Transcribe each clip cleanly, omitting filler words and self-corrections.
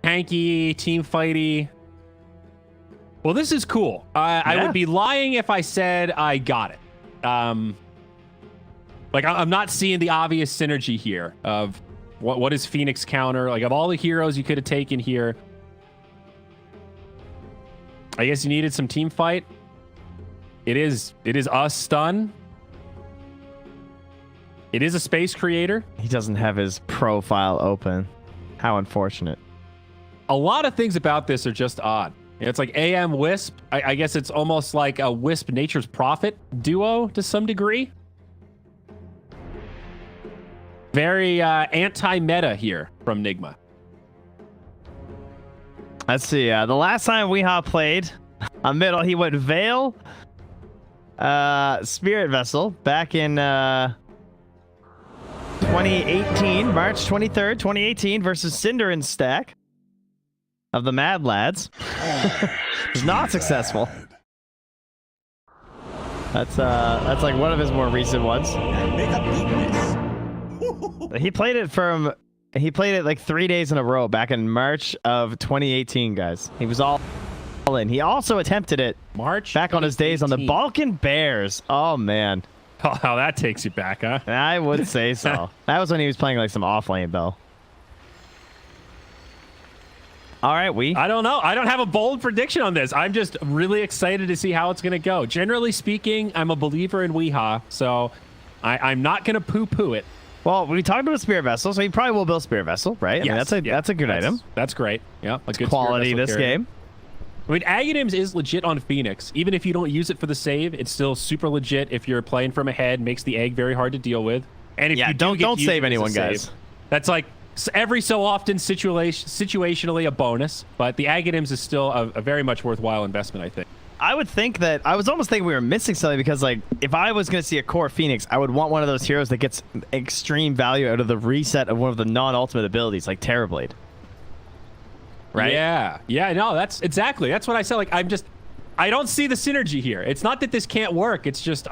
tanky, team fighty. Well, this is cool. I would be lying if I said I got it. Like, I'm not seeing the obvious synergy here of what is Phoenix counter. Like, of all the heroes you could have taken here, I guess you needed some team fight. It is a stun. It is a space creator. He doesn't have his profile open. How unfortunate. A lot of things about this are just odd. It's like AM Wisp. I guess it's almost like a Wisp Nature's Prophet duo to some degree. Very anti-meta here from Nigma. Let's see. The last time Weehaw played a middle, he went Veil, Spirit Vessel back in 2018, March 23rd, 2018 versus Cinder and Stack of the Mad Lads. Was not successful. That's like one of his more recent ones. He played it like 3 days in a row back in March of 2018, guys. He was all in. He also attempted it March back on his days on the Balkan Bears. Oh man. Oh, how that takes you back, huh? I would say so. That was when he was playing like some off-lane though. All right, I don't know. I don't have a bold prediction on this. I'm just really excited to see how it's going to go. Generally speaking, I'm a believer in Weehaw, so I'm not going to poo-poo it. Well, we talked about Spirit Vessel, so he probably will build Spirit Vessel, right? Yes, I mean, that's a good item. That's great. Yeah, a good quality this game. I mean, Aghanims is legit on Phoenix. Even if you don't use it for the save, it's still super legit if you're playing from ahead. Makes the egg very hard to deal with. And if you don't save anyone, guys. That's like every so often situationally a bonus, but the Aghanims is still a very much worthwhile investment, I think. I would think that I was almost thinking we were missing something because, like, if I was going to see a core Phoenix, I would want one of those heroes that gets extreme value out of the reset of one of the non-ultimate abilities, like Terrorblade. Right? Yeah. No, that's what I said. Like, I don't see the synergy here. It's not that this can't work. It's just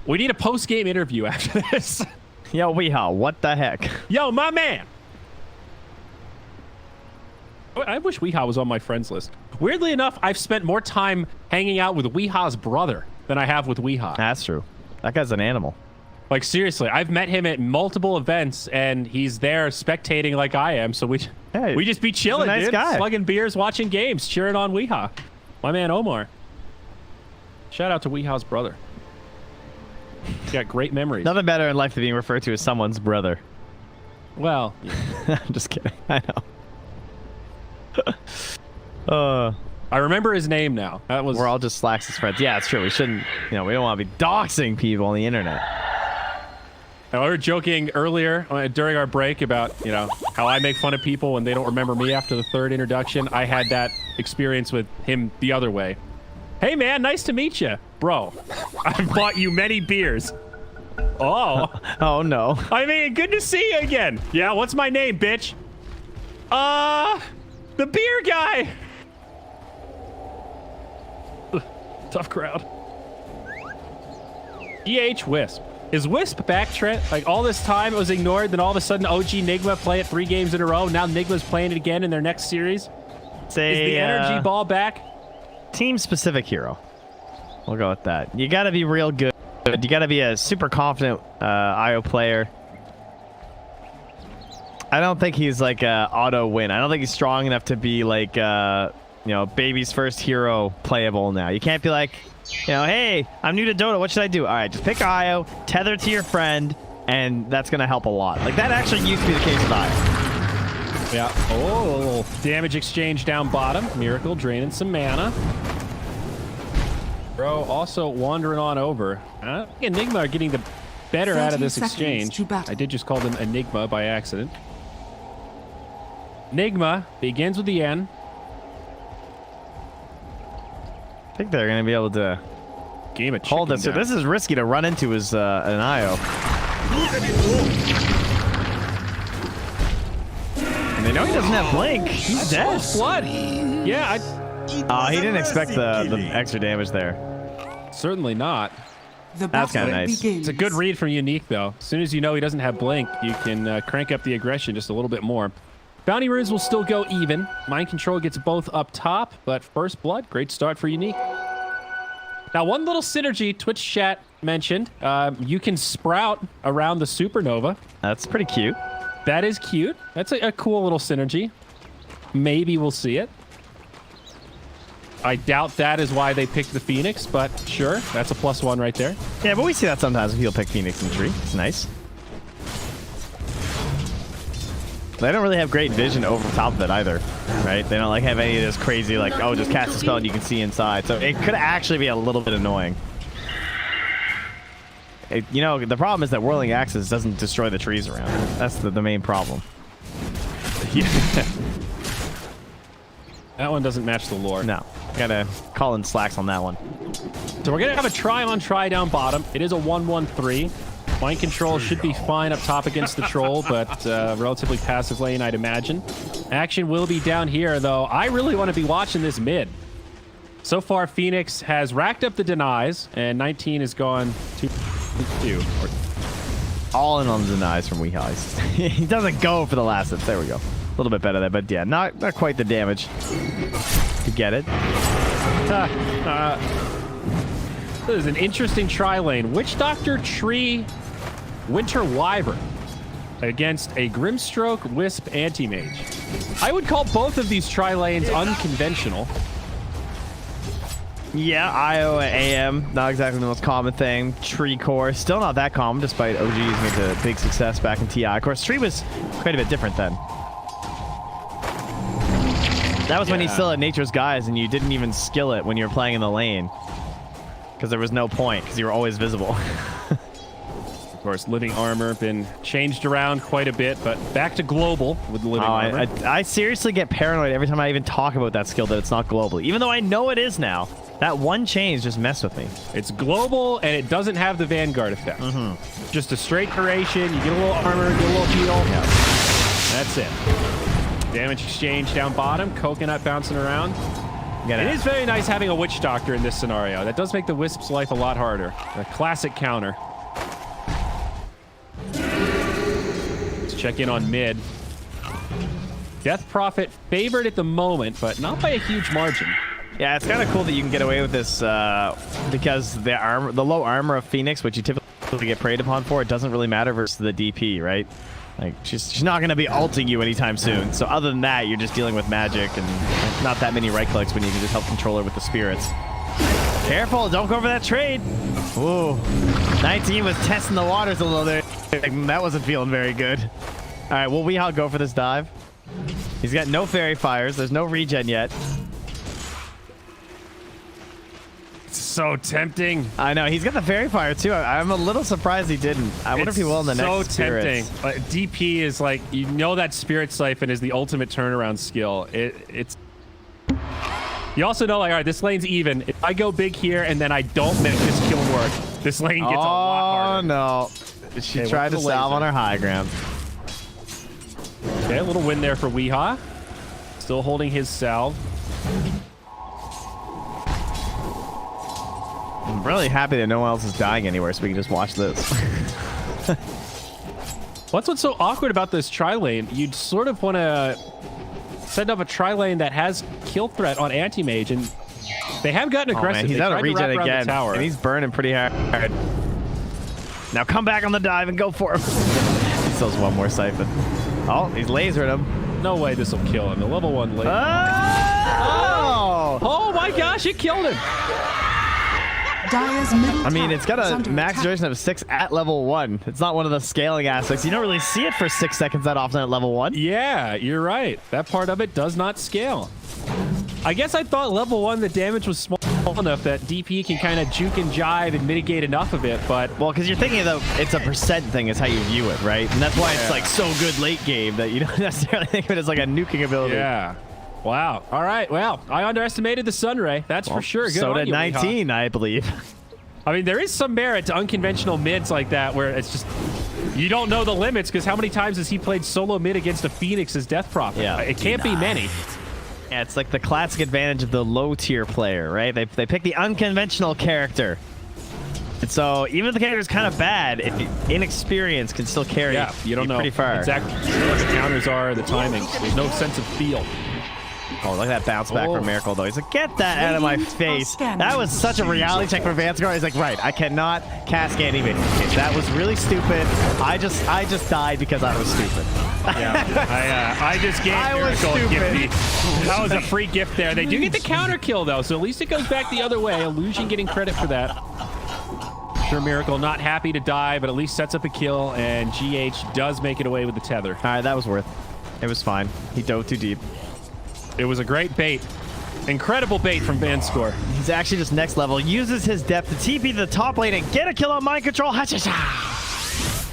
we need a post-game interview after this. Yo, Weehaw, what the heck? Yo, my man. I wish Weehaw was on my friends list. Weirdly enough, I've spent more time hanging out with Weehaw's brother than I have with Weehaw. That's true. That guy's an animal. Like, seriously, I've met him at multiple events, and he's there spectating like I am, so we just be chilling, nice dude. Guy. Slugging beers, watching games, cheering on Weehaw. My man, Omar. Shout out to Weehaw's brother. He's got great memories. Nothing better in life than being referred to as someone's brother. Well, I'm just kidding. I know. I remember his name now. We're all just Slacks' friends. Yeah, it's true. We shouldn't, we don't want to be doxing people on the internet. Now, we were joking earlier during our break about, how I make fun of people when they don't remember me after the third introduction. I had that experience with him the other way. Hey, man, nice to meet you. Bro, I've bought you many beers. Oh. Oh, no. I mean, good to see you again. Yeah, what's my name, bitch? The beer guy. Tough crowd. EH Wisp. Is Wisp back, Trent? Like, all this time it was ignored, then all of a sudden OG Nigma play it 3 games in a row. Now Nigma's playing it again in their next series. Is the energy ball back? Team-specific hero. We'll go with that. You got to be real good. You got to be a super confident IO player. I don't think he's like a auto win. I don't think he's strong enough to be like, baby's first hero playable now. You can't be like, hey, I'm new to Dota. What should I do? All right, just pick IO, tether to your friend, and that's going to help a lot. Like, that actually used to be the case with IO. Yeah. Oh, damage exchange down bottom. Miracle draining some mana. Bro, also wandering on over. Enigma are getting the better out of this exchange. I did just call them Enigma by accident. Nigma begins with the N. I think they're going to be able to hold this. So this is risky to run into as an IO. And they know he doesn't have Blink. He's dead. Blood. Yeah. He didn't expect the extra damage there. Certainly not. That's kind of nice. It's a good read from Unique, though. As soon as you know he doesn't have Blink, you can crank up the aggression just a little bit more. Bounty runes will still go even. Mind control gets both up top, but first blood, great start for Unique. Now, one little synergy Twitch chat mentioned, you can sprout around the supernova. That's pretty cute. That is cute. That's a cool little synergy. Maybe we'll see it. I doubt that is why they picked the Phoenix, but sure, that's a +1 right there. Yeah, but we see that sometimes when people pick Phoenix and Tree. It's nice. They don't really have great vision over top of it either, right? They don't like have any of this crazy like, oh, just cast a spell and you can see inside. So it could actually be a little bit annoying. You know, the problem is that Whirling Axis doesn't destroy the trees around it. That's the main problem. Yeah. That one doesn't match the lore. No. Gotta call in slacks on that one. So we're gonna have a try down bottom. It is a 1-1-3. Mind control should be fine up top against the troll, but relatively passive lane, I'd imagine. Action will be down here, though. I really want to be watching this mid. So far, Phoenix has racked up the denies, and 19 has gone 2-2. All in on the denies from Weehaw. He doesn't go for the last hit. There we go. A little bit better there, but yeah, not quite the damage to get it. This is an interesting tri-lane. Witch Doctor, Tree, Winter Wyvern against a Grimstroke, Wisp, Anti-Mage. I would call both of these tri-lanes unconventional. Yeah, IO and AM, not exactly the most common thing. Tree Core, still not that common, despite OG using it to big success back in TI. Of course, Tree was quite a bit different then. That was when he still had Nature's Guise, and you didn't even skill it when you were playing in the lane. Because there was no point, because you were always visible. Of course, Living Armor been changed around quite a bit, but back to global with the Living Armor. I seriously get paranoid every time I even talk about that skill that it's not global. Even though I know it is now. That one change just messed with me. It's global, and it doesn't have the Vanguard effect. Just a straight duration, you get a little armor, get a little heal. Yeah. That's it. Damage exchange down bottom, Coconut bouncing around. It is very nice having a Witch Doctor in this scenario. That does make the Wisp's life a lot harder. A classic counter. Let's check in on mid. Death Prophet favored at the moment, but not by a huge margin. Yeah, it's kind of cool that you can get away with this because the low armor of Phoenix, which you typically get preyed upon for, it doesn't really matter versus the DP, right? Like, she's not going to be ulting you anytime soon. So other than that, you're just dealing with magic and not that many right clicks when you can just help control her with the spirits. Careful, don't go for that trade. Ooh, 19 was testing the waters a little bit. That wasn't feeling very good. All right, will Weehaw go for this dive? He's got no fairy fires. There's no regen yet. So tempting. I know, he's got the fairy fire too. I'm a little surprised he didn't. I wonder if he will in the next spirits. So tempting. DP is like, you know, that Spirit Siphon is the ultimate turnaround skill. It's. You also know, like, all right, this lane's even. If I go big here and then I don't make this kill work, this lane gets a lot harder. Oh no! She tried to salve on her high ground. Okay, a little win there for Weehaw. Still holding his salve. I'm really happy that no one else is dying anywhere, so we can just watch this. What's so awkward about this tri-lane? You'd sort of want to set up a tri-lane that has kill threat on anti-mage, and they have gotten aggressive. Man, he's out of regen again, and he's burning pretty hard. Now come back on the dive and go for him. He still has one more siphon. Oh, he's lasered him. No way this will kill him. The level 1 laser. Oh my gosh, it killed him. I mean, it's got a max duration of 6 at level 1. It's not one of the scaling aspects. You don't really see it for 6 seconds that often at level 1. Yeah, you're right. That part of it does not scale. I guess I thought level 1, the damage was small enough that DP can kind of juke and jive and mitigate enough of it, but... Well, because you're thinking though, it's a percent thing is how you view it, right? And that's why it's like so good late game that you don't necessarily think of it as like a nuking ability. Yeah. Wow. All right. Well, I underestimated the Sunray. That's for sure. Good so on did you, 19, I believe. I mean, there is some merit to unconventional mids like that where it's just... You don't know the limits because how many times has he played solo mid against a Phoenix as Death Prophet? Yeah. It can't be many. Yeah, it's like the classic advantage of the low tier player, right? They pick the unconventional character. And so even if the character's kind of bad, inexperience can still carry you don't know pretty far. exactly what the counters are, the timing. There's no sense of feel. Oh, look at that bounce back from Miracle, though. He's like, get that out of my face. That was such a reality check for Vanscore. He's like, right, I cannot cast anything. That was really stupid. I just died because I was stupid. Yeah, I just gave Miracle a gift. That was a free gift there. They do get the counter kill, though, so at least it goes back the other way. Illusion getting credit for that. Sure, Miracle not happy to die, but at least sets up a kill, and GH does make it away with the tether. All right, that was worth it. It was fine. He dove too deep. It was a great bait. Incredible bait from Vanscore. He's actually just next level. Uses his depth to TP to the top lane and get a kill on mind control. Ha-cha-cha.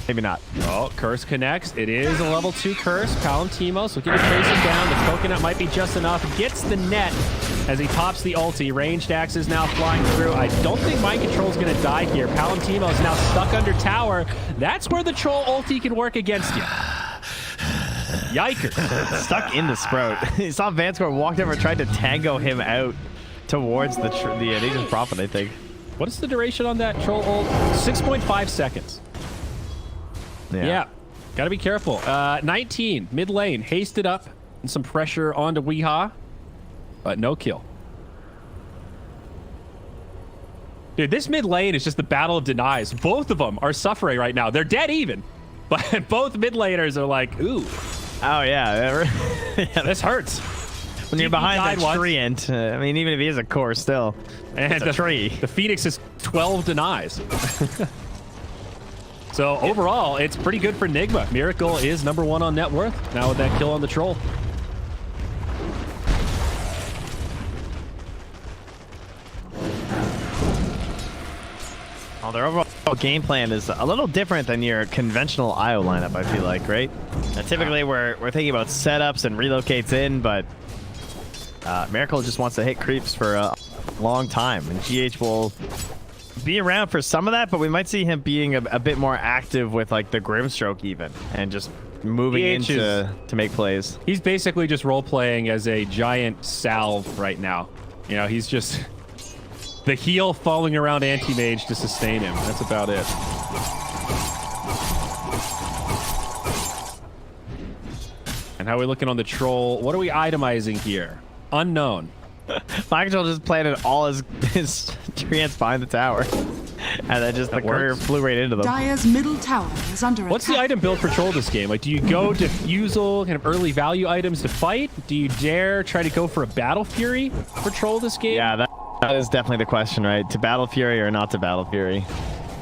Maybe not. Oh, Curse connects. It is a level 2 Curse. Palantimos looking to trace him down. The coconut might be just enough. Gets the net as he pops the ulti. Ranged axes now flying through. I don't think mind control is going to die here. Palantimos now stuck under tower. That's where the troll ulti can work against you. Yikers. Stuck in the Sprout. He saw Vanscore walked over and tried to tango him out towards the Nature's Prophet, I think. What is the duration on that troll ult? 6.5 seconds. Yeah. Got to be careful. 19, mid lane. Hasted up and some pressure onto Weehaw, but no kill. Dude, this mid lane is just the battle of denies. Both of them are suffering right now. They're dead even. But both mid laners are like, ooh. Oh, yeah. Yeah, this hurts. When you're behind that treant, I mean, even if he is a core still, and it's a tree. The Phoenix is 12 denies. So overall, it's pretty good for Nigma. Miracle is #1 on net worth now with that kill on the troll. Well, their overall game plan is a little different than your conventional IO lineup, I feel like, right? Typically, we're thinking about setups and relocates in, but Miracle just wants to hit creeps for a long time, and GH will be around for some of that, but we might see him being a bit more active with like the Grimstroke even, and just moving into to make plays. He's basically just role-playing as a giant salve right now. You know, he's just the heal falling around anti-mage to sustain him. That's about it. And how are we looking on the troll? What are we itemizing here? Unknown. Michael just planted all his treants behind the tower. And then just the courier flew right into them. Dire's middle tower is under attack. What's the item build for troll this game? Like, do you go defusal, kind of early value items to fight? Do you dare try to go for a Battle Fury for troll this game? Yeah, that is definitely the question, right? To Battle Fury or not to Battle Fury?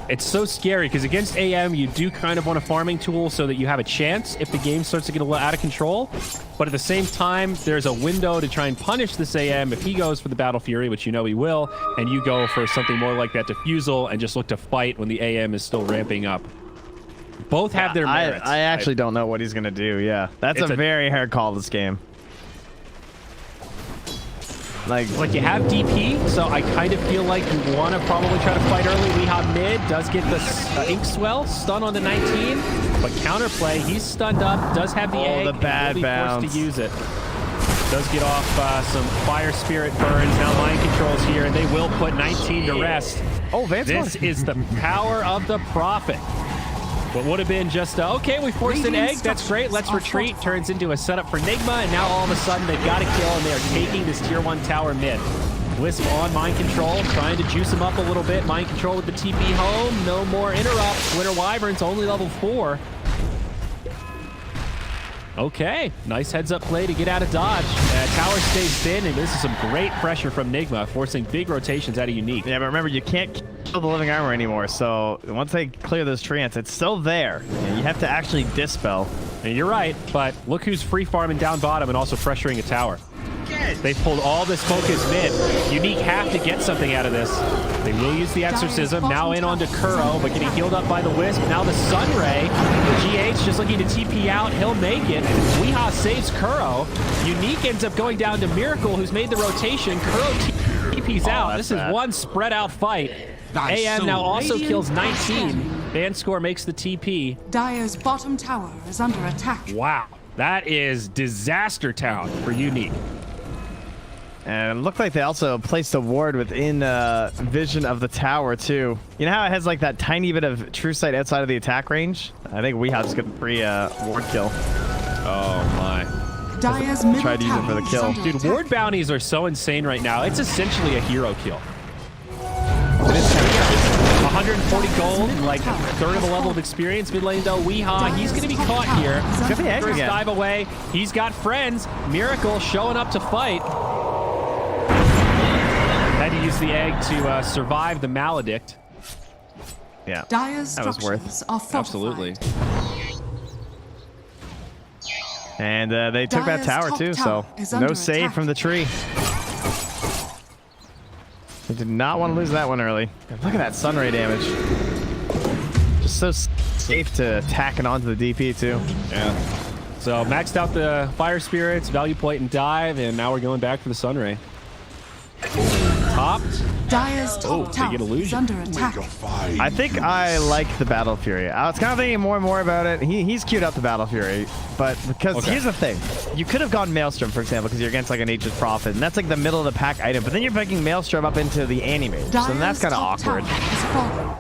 It's so scary because against AM, you do kind of want a farming tool so that you have a chance if the game starts to get a little out of control. But at the same time, there's a window to try and punish this AM if he goes for the Battle Fury, which you know he will, and you go for something more like that defusal and just look to fight when the AM is still ramping up. Both have their merits. I actually don't know what he's going to do, yeah. That's a very hard call this game. Like you have DP, so I kind of feel like you want to probably try to fight early. Weehaw mid does get the Ink Swell stun on the 19, but counterplay, he's stunned up, does have the egg. The bad bounce. Forced to use it. Does get off some Fire Spirit burns. Now Mind Control's here, and they will put 19 to rest. Oh, Vance. This is the power of the Prophet. What would have been just, okay, we forced an egg. That's great. Let's retreat. Turns into a setup for Nigma, and now all of a sudden they've got a kill, and they are taking this tier 1 tower mid. Wisp on Mind Control, trying to juice him up a little bit. Mind Control with the TP home. No more interrupts. Winter Wyvern's only level 4. Okay, nice heads-up play to get out of dodge. Tower stays thin, and this is some great pressure from Nigma, forcing big rotations out of Unique. Yeah, but remember, you can't kill the living armor anymore, so once they clear those treants, it's still there. And you have to actually dispel. And you're right, but look who's free farming down bottom and also pressuring a tower. They pulled all this focus mid. Unique have to get something out of this. They will use the Exorcism. Now in onto Kuro, but getting healed up by the Wisp. Now the Sunray. The GH just looking to TP out. He'll make it. Weehaw saves Kuro. Unique ends up going down to Miracle, who's made the rotation. Kuro TP's out. This is one spread out fight. AM now also kills 19. Vanscore makes the TP. Dire's bottom tower is under attack. Wow. That is disaster town for Unique. And it looked like they also placed a ward within vision of the tower, too. You know how it has like that tiny bit of true sight outside of the attack range? I think Weeha's got a free ward kill. Oh, my. Dire's middle Tried to use it for the tower is kill. under Dude, attack. ward bounties are so insane right now. It's essentially a hero kill. It is kind of 140 gold, like a third of a level of experience. Mid lane though, Weeha, he's going to be caught here. Got the edge First again. dive away. He's got friends. Miracle showing up to fight. Had to use the egg to survive the maledict. Yeah. Dire's That was worth. structures are fortified. Absolutely. And they took that Dire's tower top too, so tower is under no save attack. from the tree. They did not want to lose that one early. Look at that sunray damage. Just so safe to attack and onto the DP too. Yeah. So maxed out the fire spirits, value plate, and dive, and now we're going back for the sunray. Topped. Dire's Oh, top they tower get is illusion. under attack. I think I like the Battle Fury. I was kind of thinking more and more about it. He's queued up the Battle Fury, but because Okay. here's the thing. You could have gone Maelstrom, for example, because you're against like a Nature's Prophet, and that's like the middle of the pack item, but then you're picking Maelstrom up into the Animate, so then that's kind of Dire's top awkward. tower is fallen.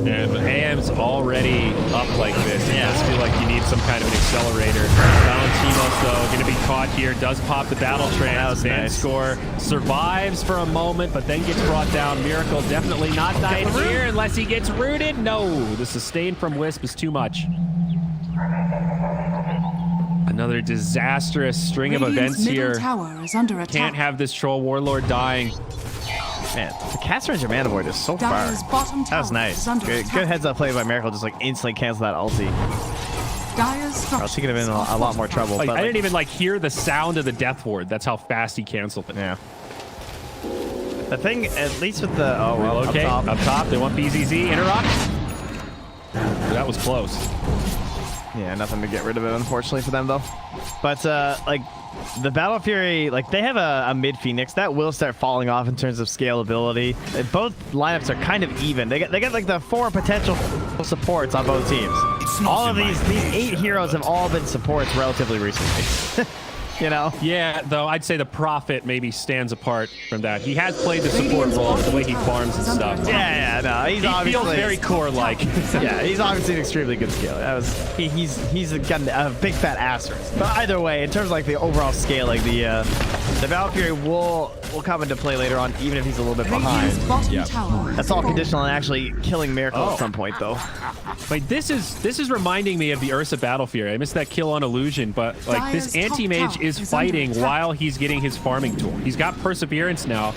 And AM's already up like this. It does feel like you need some kind of an accelerator. Valentimos, though, going to be caught here. Does pop the battle trance. That was nice. Score. Survives for a moment, but then gets brought down. Miracle definitely not dying here unless he gets rooted. No, the sustain from Wisp is too much. Another disastrous string of Radiant's events middle here. tower is under attack. Can't have this Troll Warlord dying. Man, the cast range of Mana Void is so far. Dire's bottom That was tower nice. is under Good attack. heads up play by Miracle, just like instantly cancel that ulti. Dire's Or structures else he could have been in are a lot more fortified. trouble. Like, but, I didn't even like hear the sound of the Death Ward. That's how fast he canceled it. Yeah. The thing, at least with the well, Okay, up top. they want BZZ interrupt. That was close. Yeah, nothing to get rid of it, unfortunately for them though. But like the Battle Fury, like they have a mid Phoenix that will start falling off in terms of scalability. Both lineups are kind of even. They get like the 4 potential supports on both teams. All of these 8 heroes have all been supports relatively recently. You know? Yeah, though I'd say the Prophet maybe stands apart from that. He has played the support role, the way he farms and stuff. Yeah, no, he's He obviously feels very core-like. yeah, he's obviously an extremely good skill. That was he's got a big fat asterisk. But either way, in terms of like the overall scaling, the Valkyrie will come into play later on, even if he's a little bit Radiant's behind. bottom Yep. tower is That's all fallen. conditional on actually killing Miracle at some point, though. Like this is reminding me of the Ursa Battle Fury. I missed that kill on Illusion, but like this Dire's top anti-mage tower is is fighting under attack. while he's getting his farming tool. He's got Perseverance now,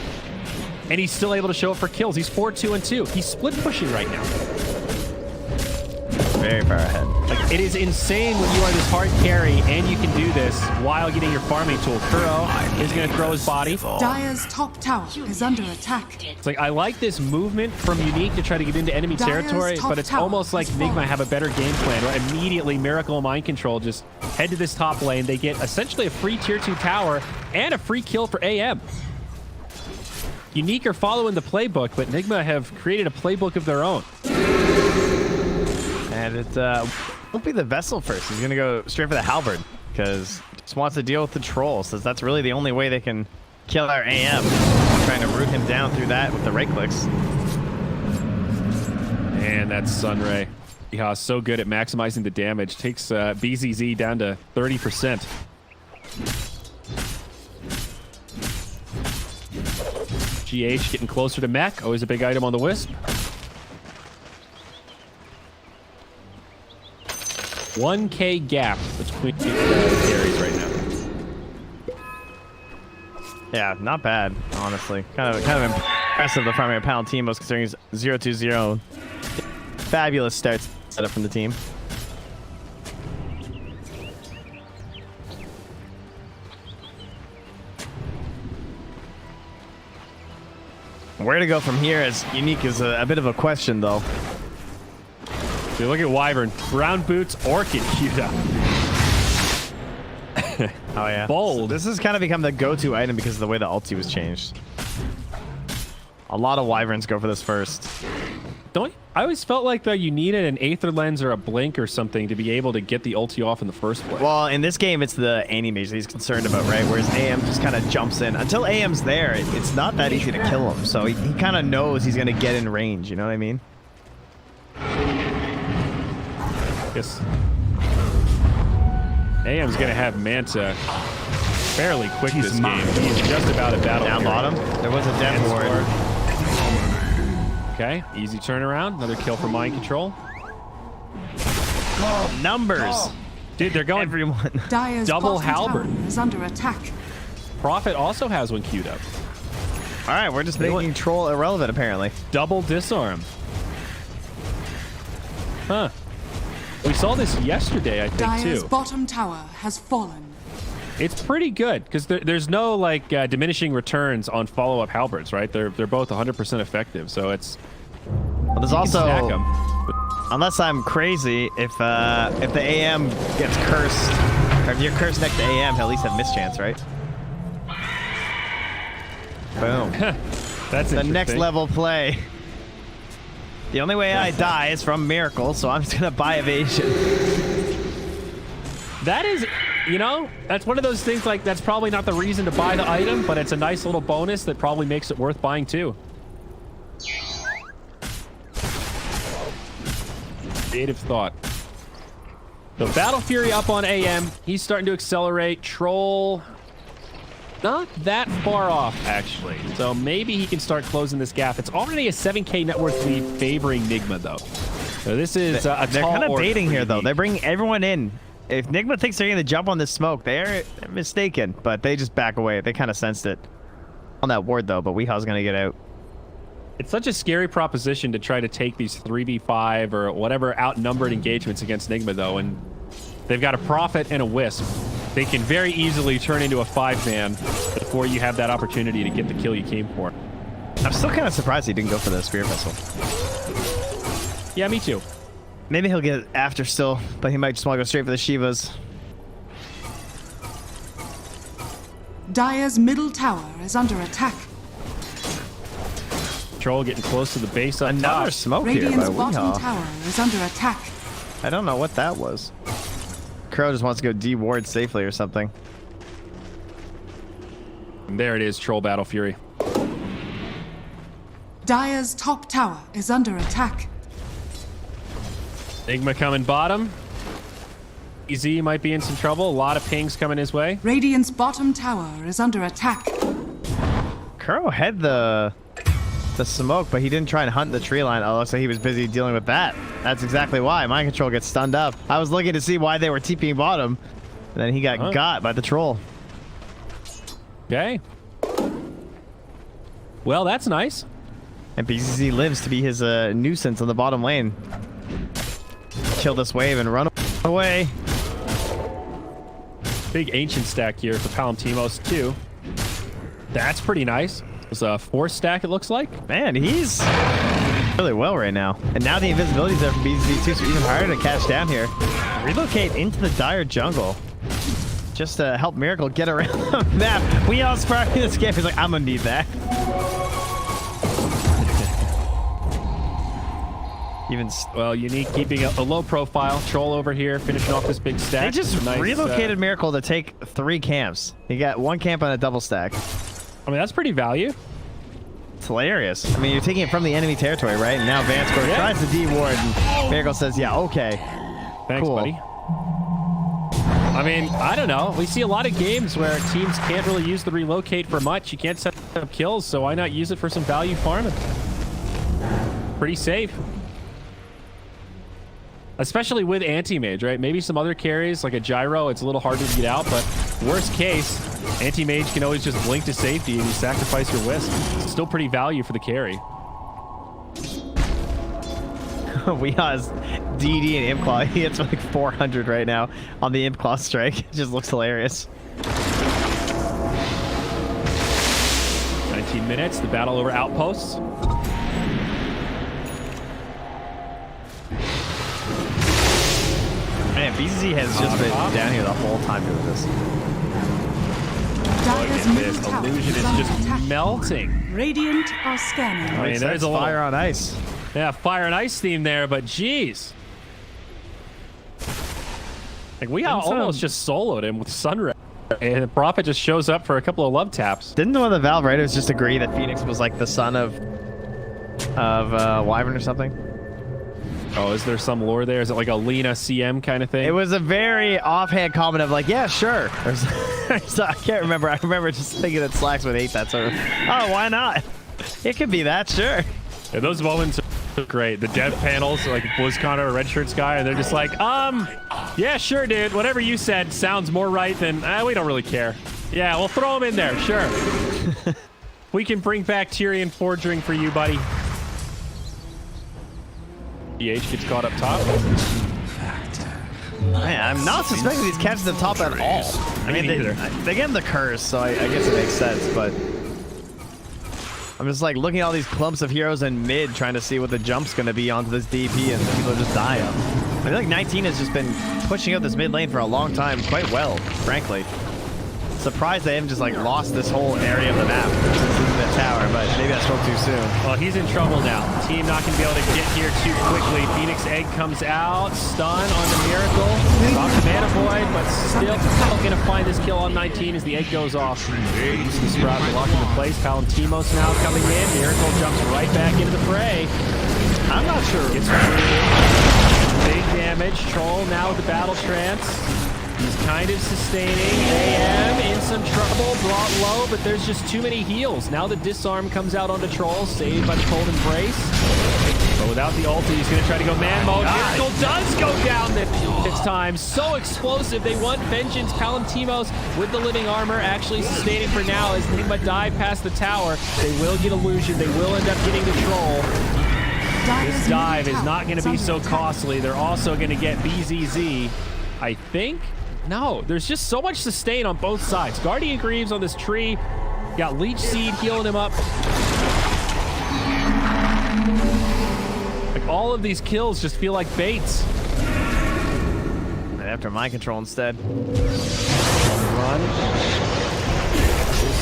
and he's still able to show up for kills. He's 4-2-2. He's split pushing right now. Very far ahead. Like, it is insane when you are this hard carry and you can do this while getting your farming tool. Kuro is going to throw his body. Dire's top tower is under attack. It's like, I like this movement from Unique to try to get into enemy Dire's territory, top but it's tower almost like is Nigma fallen. have a better game plan. Right? Immediately, Miracle and Mind Control just head to this top lane. They get essentially a free tier 2 tower and a free kill for AM. Unique are following the playbook, but Nigma have created a playbook of their own. And it won't be the Vessel first. He's going to go straight for the Halberd because he just wants to deal with the Troll. Says that's really the only way they can kill our AM. Trying to root him down through that with the right clicks. And that's Sunray. Yeah, so good at maximizing the damage. Takes BZZ down to 30%. GH getting closer to mech. Always a big item on the Wisp. 1K gap between carries right now. Yeah, not bad, honestly. Kind of impressive the farming of Palantimos considering he's 0-2-0. Fabulous starts set up from the team. Where to go from here as Unique is a bit of a question, though. If you look at Wyvern, brown boots, Orchid queued up. Oh, yeah. Bold. This has kind of become the go-to item because of the way the ulti was changed. A lot of Wyverns go for this first. I always felt like though you needed an Aether Lens or a Blink or something to be able to get the ulti off in the first place. Well, in this game, it's the anti-mage that he's concerned about, right? Whereas AM just kind of jumps in. Until AM's there, it's not that easy to kill him. So he kind of knows he's going to get in range, you know what I mean? Yes. AM's going to have Manta fairly quick this game. He's just about at battle. Down bottom, there was a death ward. Okay, easy turnaround. Another kill for Mind Control. Numbers. Dude, they're going Everyone. Dire's double bottom halberd. tower is under attack. Prophet also has one queued up. All right, we're just making troll irrelevant, apparently. Double disarm. Huh. We saw this yesterday, I think, Dire's too. bottom tower has fallen. It's pretty good because there's no like diminishing returns on follow-up halberds, right? They're both 100% effective, so it's. Well, there's you can stack also, 'em. unless I'm crazy, if the AM gets cursed, or if you're cursed next to AM, he'll at least have mischance, right? Boom. That's The next interesting. level play. The only way I die is from Miracle, so I'm just gonna buy evasion. That is, you know, that's one of those things like that's probably not the reason to buy the item, but it's a nice little bonus that probably makes it worth buying too. Creative thought. So Battle Fury up on AM. He's starting to accelerate. Troll, not that far off, actually. So maybe he can start closing this gap. It's already a 7K net worth lead favoring Nigma, though. So this is a They're tall kind of order baiting for here, though. Nigma. They're bringing everyone in. If Nigma thinks they're going to jump on this smoke, they're mistaken, but they just back away. They kind of sensed it on that ward, though, but Weehaw's going to get out. It's such a scary proposition to try to take these 3v5 or whatever outnumbered engagements against Nigma, though, and they've got a Prophet and a Wisp. They can very easily turn into a 5-man before you have that opportunity to get the kill you came for. I'm still kind of surprised he didn't go for the Spear Vessel. Yeah, me too. Maybe he'll get it after still, but he might just want to go straight for the Shivas. Dire's middle tower is under attack. Troll getting close to the base up Another top. smoke here by Radiant's bottom Weehaw. tower is under attack. I don't know what that was. Crow just wants to go D-ward safely or something. And there it is, Troll Battle Fury. Dire's top tower is under attack. Nigma coming bottom. EZ might be in some trouble. A lot of pings coming his way. Radiant's bottom tower is under attack. Crow had the smoke, but he didn't try and hunt the tree line. Oh, so he was busy dealing with that. That's exactly why Mind Control gets stunned up. I was looking to see why they were TPing bottom, and then he got got by the troll. Okay. Well, that's nice. And BCZ lives to be his nuisance on the bottom lane. Kill this wave and run away. Big ancient stack here for Palantimos too. That's pretty nice. It's a 4 stack, it looks like. Man, he's really well right now. And now the invisibility's there from BCZ too, so even harder to catch down here. Relocate into the dire jungle. Just to help Miracle get around the map. We all sparring this game. He's like, I'm gonna need that. Even Well, Unique keeping a low profile. Troll over here, finishing off this big stack. they just Nice, relocated Miracle to take 3 camps. He got 1 camp on a double stack. I mean, that's pretty value. It's hilarious. I mean, you're taking it from the enemy territory, right? And now Vanscourt tries to D-ward, and Miracle says, yeah, okay. Thanks, Cool. buddy. I mean, I don't know. We see a lot of games where teams can't really use the relocate for much. You can't set up kills, so why not use it for some value farming? Pretty safe. Especially with anti-mage, right? Maybe some other carries, like a gyro, it's a little harder to get out, but worst case, anti-mage can always just blink to safety and you sacrifice your wisp. It's still pretty value for the carry. Weehaw's DD and Imp-Claw. He hits like 400 right now on the Imp-Claw strike. It just looks hilarious. 19 minutes, the battle over outposts. Man, BCZ has just been down here the whole time doing this. Dire's Look at middle this. tower Illusion is is under just attack. melting. Radiant are scanning. I mean, Makes there's sense. a little Fire on ice. Yeah, fire and ice theme there, but geez. Like we almost just soloed him with Sunray. And the Prophet just shows up for a couple of love taps. Didn't one of the Valve writers just agree that Phoenix was like the son of Wyvern or something? Oh, is there some lore there? Is it like a Lena CM kind of thing? It was a very offhand comment of like, yeah, sure. I can't remember. I remember just thinking that Slacks would hate that sort of, oh, why not? It could be that, sure. Yeah, those moments are great. The dev panels, like BlizzCon or Red Shirts guy, and they're just like, yeah, sure, dude. Whatever you said sounds more right than, we don't really care. Yeah, we'll throw him in there, sure. We can bring back Tyrion Forgering for you, buddy. EH gets caught up top. Man, I'm not suspecting these cats at the top at all. I mean, they get the curse, so I guess it makes sense, but I'm just like looking at all these clumps of heroes in mid, trying to see what the jump's going to be onto this DP, and people just die up. I feel like 19 has just been pushing up this mid lane for a long time, quite well, frankly. Surprised they haven't just like lost this whole area of the map since losing the tower, but maybe I spoke too soon. Well, he's in trouble now. Team not going to be able to get here too quickly. Phoenix Egg comes out, stun on the Miracle. Off the Mana Void, but still going to find this kill on 19 as the egg goes off. Use the Sprout to lock into place. Palantimos now coming in. Miracle jumps right back into the fray. I'm not sure. Gets big damage. Troll now with the Battle Trance. He's kind of sustaining. AM in some trouble, brought low, but there's just too many heals. Now the disarm comes out onto Troll, saved by the Cold Embrace. But without the ulti, he's going to try to go man mode. Miracle does go down this time. So explosive. They want vengeance. Palantimos with the living armor actually sustaining for now as Nigma dive past the tower. They will get illusion. They will end up getting the Troll. This dive is not going to be so costly. They're also going to get BZZ, I think. No, there's just so much sustain on both sides. Guardian Greaves on this tree. Got Leech Seed healing him up. Like all of these kills just feel like baits. Right after mind control instead. Run.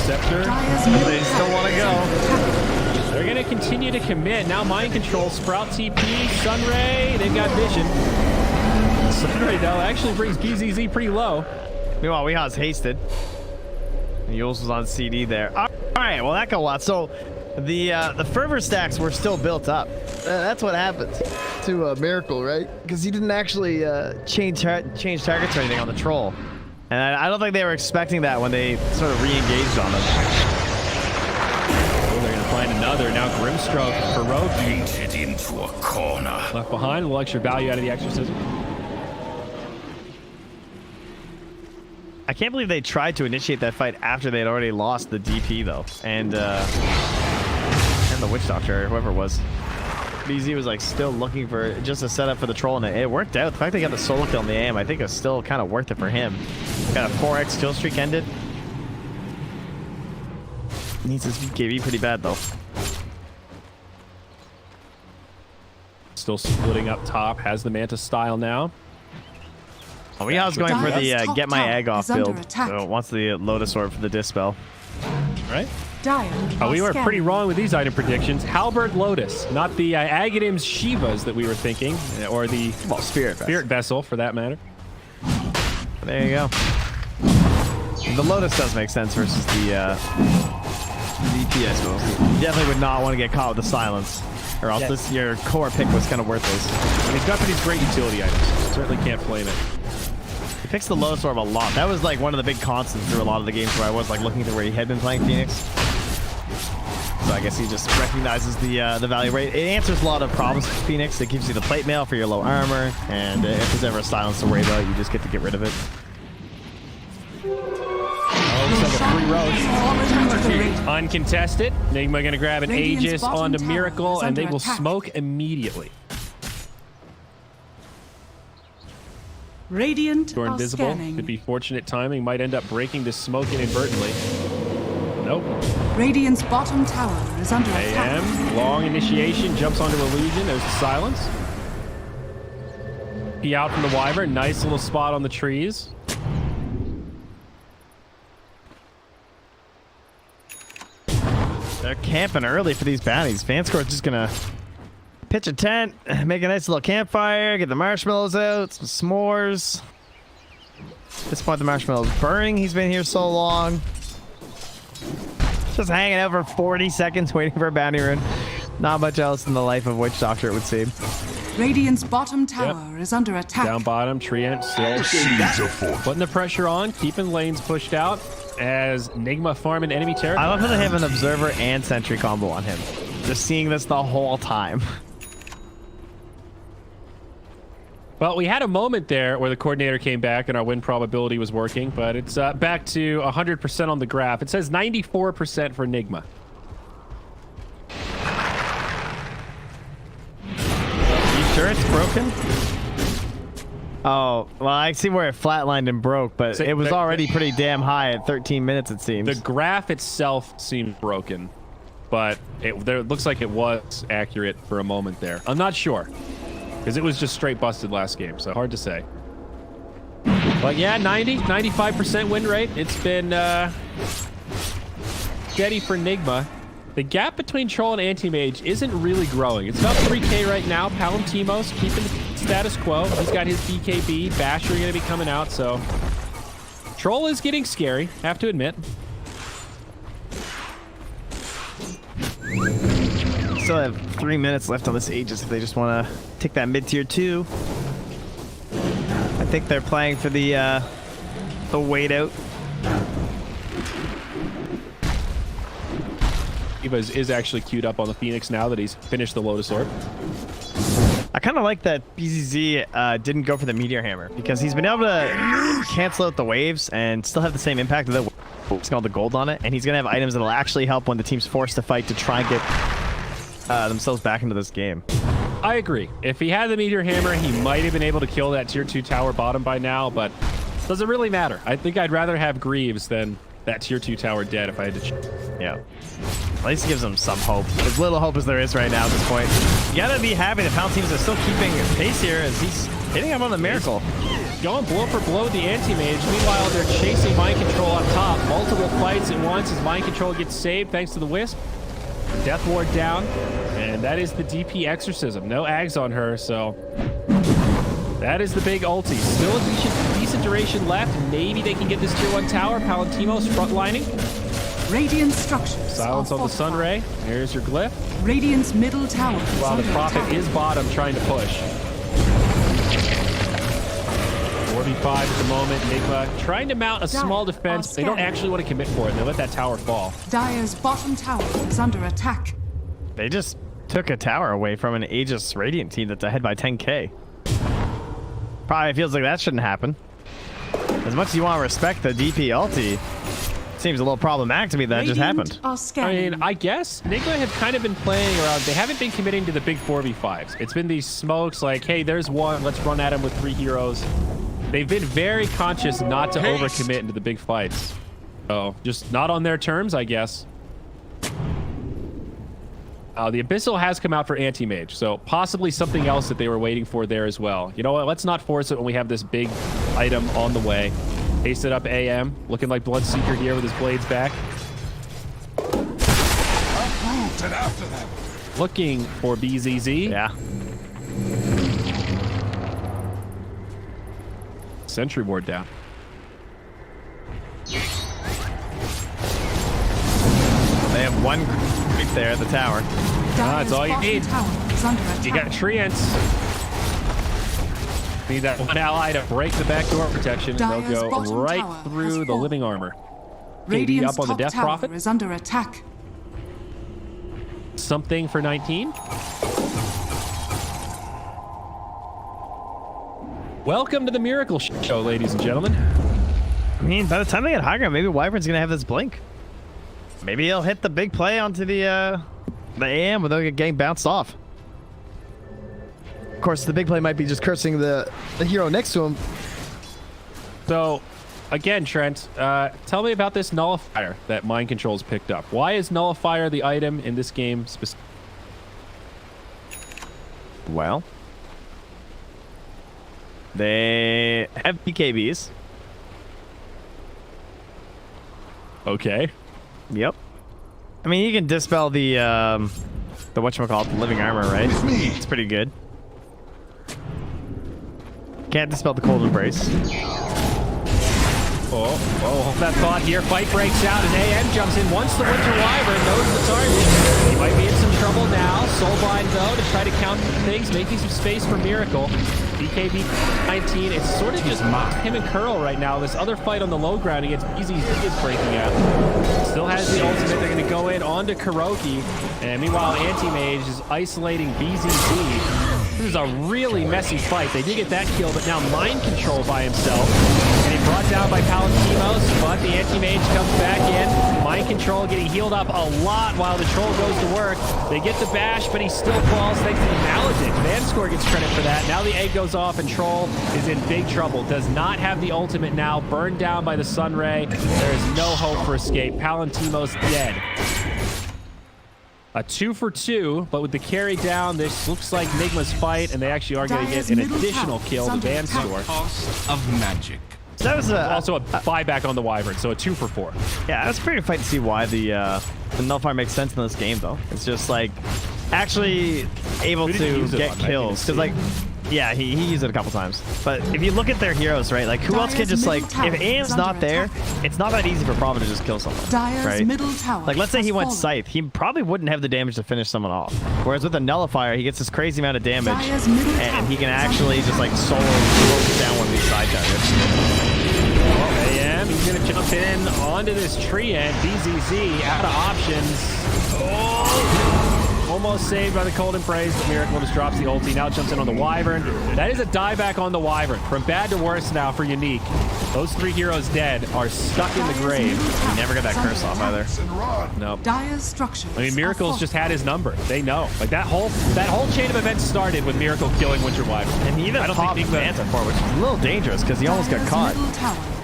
Scepter. They still want to go. They're going to continue to commit. Now mind control. Sprout TP. Sunray. They've got vision. Sunray, though, actually brings BZZ pretty low. Meanwhile, Weeha's hasted. Yules was on CD there. All right, well, that got a lot. So the fervor stacks were still built up. That's what happens to Miracle, right? Because he didn't actually change targets or anything on the troll. And I don't think they were expecting that when they sort of re-engaged on them. Oh, they're going to find another. Now Grimstroke, Hiroki. Painted into a corner. Left behind, a little extra value out of the exorcism. I can't believe they tried to initiate that fight after they'd already lost the DP, though. And the Witch Doctor, whoever it was. BZ was like still looking for just a setup for the troll, and it worked out. The fact they got the solo kill in the AM, I think, is still kind of worth it for him. Got a 4x kill streak ended. Needs his BKB pretty bad, though. Still splitting up top. Has the Manta style now. Oh, yeah, I was going for the get my egg off build. So wants the Lotus Orb for the Dispel. Right? We were pretty wrong with these item predictions. Halberd Lotus, not the Aghadim's Shivas that we were thinking, or the Spirit Vessel for that matter. There you go. The Lotus does make sense versus the DP, I suppose. You definitely would not want to get caught with the silence, or else your core pick was kind of worthless. And he's got these great utility items. Certainly can't flame it. He picks the Lotus Orb a lot. That was like one of the big constants through a lot of the games where I was like looking at where he had been playing Phoenix. So I guess he just recognizes the value rate. It answers a lot of problems for Phoenix. It gives you the plate mail for your low armor, and if there's ever a silence to worry about, you just get to get rid of it. Looks like a free roach. Uncontested. Nigma gonna grab an Aegis onto Miracle, and they will smoke immediately. Radiant You're are invisible. scanning. Could be fortunate timing. Might end up breaking this smoke inadvertently. Nope. Radiant's bottom tower is under attack. AM, long initiation, jumps onto illusion. There's the silence. He out from the Wyvern. Nice little spot on the trees. They're camping early for these bounties. Vanscore's just gonna Pitch a tent, make a nice little campfire, get the marshmallows out, some s'mores. At this point, the marshmallow's burning. He's been here so long. Just hanging out for 40 seconds waiting for a bounty rune. Not much else in the life of Witch Doctor, it would seem. Radiant's bottom tower is under attack. Down bottom, Treant still putting the pressure on, keeping lanes pushed out as Nigma farming enemy territory. I love how they have an observer and sentry combo on him. Just seeing this the whole time. Well, we had a moment there where the coordinator came back and our win probability was working, but it's back to 100% on the graph. It says 94% for Nigma. You sure it's broken? Oh, well, I see where it flatlined and broke, but it was already pretty damn high at 13 minutes, it seems. The graph itself seemed broken, but it looks like it was accurate for a moment there. I'm not sure, because it was just straight busted last game, so hard to say. But yeah, 95% win rate. It's been steady for Nigma. The gap between Troll and Anti-Mage isn't really growing. It's about 3K right now. Palantimos keeping the status quo. He's got his BKB. Basher going to be coming out, so... Troll is getting scary, have to admit. Still have 3 minutes left on this Aegis if they just want to take that mid-tier 2. I think they're playing for the wait out. Is actually queued up on the Phoenix now that he's finished the Lotus Orb. I kind of like that BZZ didn't go for the Meteor Hammer because he's been able to cancel out the waves and still have the same impact of it's called the gold on it, and he's going to have items that will actually help when the team's forced to fight to try and get themselves back into this game. I agree. If he had the Meteor Hammer, he might have been able to kill that tier 2 tower bottom by now, but doesn't really matter. I think I'd rather have Greaves than that tier 2 tower dead if I had to. Yeah. At least it gives them some hope. As little hope as there is right now at this point. You gotta be happy the Pound teams are still keeping pace here as he's hitting him on the Miracle. Going blow for blow with the Anti-Mage. Meanwhile, they're chasing Mind Control up top. Multiple fights at once as Mind Control gets saved thanks to the Wisp. Death Ward down. And that is the DP Exorcism. No Ags on her, so... That is the big ulti. Still a decent duration left. Maybe they can get this tier 1 tower. Palantimos frontlining. Radiant structures. Silence on the Sunray. Here's your glyph. Radiant's middle tower. While the Prophet is bottom trying to push. 4v5 at the moment. Nigma trying to mount a small defense. They don't actually want to commit for it. They let that tower fall. Dire's bottom tower is under attack. They just took a tower away from an Aegis Radiant team that's ahead by 10k. Probably feels like that shouldn't happen. As much as you want to respect the DP ulti, seems a little problematic to me that just happened. I mean, I guess Nigma have kind of been playing around. They haven't been committing to the big 4v5s. It's been these smokes like, hey, there's one. Let's run at him with 3 heroes. They've been very conscious not to overcommit into the big fights. Oh, just not on their terms, I guess. The Abyssal has come out for Anti-Mage, so possibly something else that they were waiting for there as well. You know what? Let's not force it when we have this big item on the way. Pasted up AM, looking like Bloodseeker here with his blades back. Looking for BZZ. Yeah. Sentry ward down. They have one creep there at the tower. That's all you need. You got Treants. Need that one ally to break the backdoor protection, and they'll go right through the living armor. KD up on the Death Prophet. Is under attack. Something for 19. Welcome to the Miracle Show, ladies and gentlemen. I mean, by the time they get high ground, maybe Wyvern's gonna have this blink. Maybe he'll hit the big play onto the AM without getting bounced off. Of course, the big play might be just cursing the hero next to him. So, again, Trent, tell me about this Nullifier that Mind Control's picked up. Why is Nullifier the item in this game specifically? Well, they have BKBs. Okay. Yep. I mean, you can dispel the the whatchamacallit, the living armor, right? It's pretty good. Can't dispel the cold embrace. Oh, that thought here. Fight breaks out as AM jumps in. Once the Winter Wyvern knows the target, he might be in some trouble now. Soulbind, though, to try to counter things, making some space for Miracle. BKB 19. It's sort of just him and Curl right now. This other fight on the low ground against BZZ is breaking out. Still has the ultimate. They're going to go in onto Kuroki. And meanwhile, Anti-Mage is isolating BZZ. This is a really messy fight. They did get that kill, but now mind control by himself. And he brought down by Palantimos, but the Anti-Mage comes back in. Mind control getting healed up a lot while the troll goes to work. They get the bash, but he still falls thanks to the Maledict. Vanscore gets credit for that. Now the egg goes off, and Troll is in big trouble. Does not have the ultimate now. Burned down by the Sunray. There is no hope for escape. Palantimos dead. A 2 for 2, but with the carry down, this looks like Nigma's fight, and they actually are going to get an additional kill to Vanscore. Cost of magic. So that was Also a buyback on the Wyvern, so a 2 for 4. Yeah, that's a pretty good fight to see why the Nullifier makes sense in this game, though. It's just like actually able to get kills. Because, like, yeah, he used it a couple times. But if you look at their heroes, right, like who else can just like, if AIM's not there, it's not that easy for Provo to just kill someone, right? Like, let's say he went Scythe, he probably wouldn't have the damage to finish someone off. Whereas with a Nullifier, he gets this crazy amount of damage, and he can actually just like solo down one of these side targets. Well, AM, he's going to jump in onto this tree end. BZZ out of options. Oh! Almost saved by the Cold Embrace, but Miracle just drops the ulti. Now jumps in on the Wyvern. That is a dieback on the Wyvern. From bad to worse now for Unique. Those 3 heroes dead are stuck in the grave. He never got that curse off either. Nope. Dire's structures. I mean, Miracle's just had his number. They know. Like that whole chain of events started with Miracle killing Winter Wyvern. And he even popped Manta for, which is a little dangerous because he almost got caught.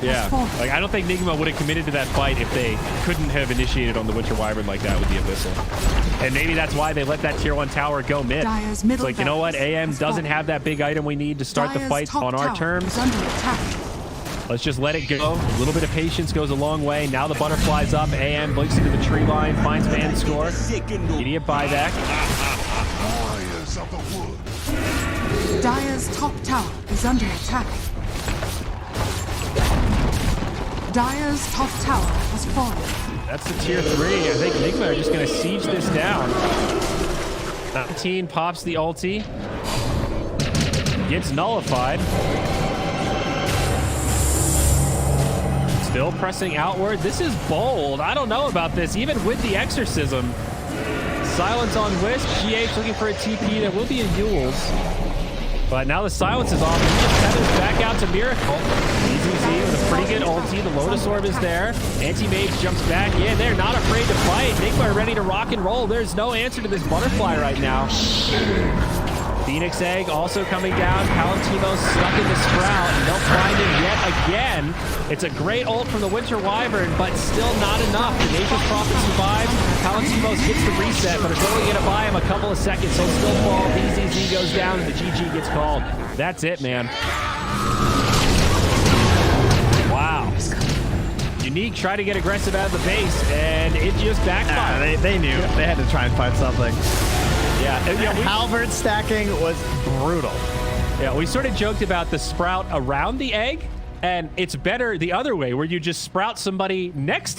Yeah, like I don't think Nigma would have committed to that fight if they couldn't have initiated on the Winter Wyvern like that with the Abyssal. And maybe that's why they let that tier 1 tower go mid. It's like, you know what, AM doesn't have that big item we need to start the fight on our terms. Let's just let it go. A little bit of patience goes a long way. Now the butterfly's up. AM blinks into the tree line, finds Vanscore. Immediate buyback. Dire's top tower is under attack. Dire's top tower has fallen. That's the tier 3. I think Nigma are just going to siege this down. 19 pops the ulti. Gets nullified. Still pressing outward. This is bold. I don't know about this. Even with the exorcism. Silence on Wisp. GH looking for a TP. There will be a Yules. But now the silence is off. He just tethers back out to Miracle. BZZ with a pretty good ulti. The Lotus Orb is there. Anti-Mage jumps back in. They're not afraid to fight. Nigma are ready to rock and roll. There's no answer to this butterfly right now. Phoenix Egg also coming down. Palantimos stuck in the Sprout. And they'll find him yet again. It's a great ult from the Winter Wyvern, but still not enough. The Nature's Prophet survives. Palantimos gets the reset, but it's only going to buy him a couple of seconds. He'll still fall. BZZ goes down, and the GG gets called. That's it, man. Wow. Unique tried to get aggressive out of the base, and it just backfired. They knew. They had to try and find something. Yeah, Halberd stacking was brutal. Yeah, we sort of joked about the Sprout around the egg, and it's better the other way, where you just sprout somebody next to the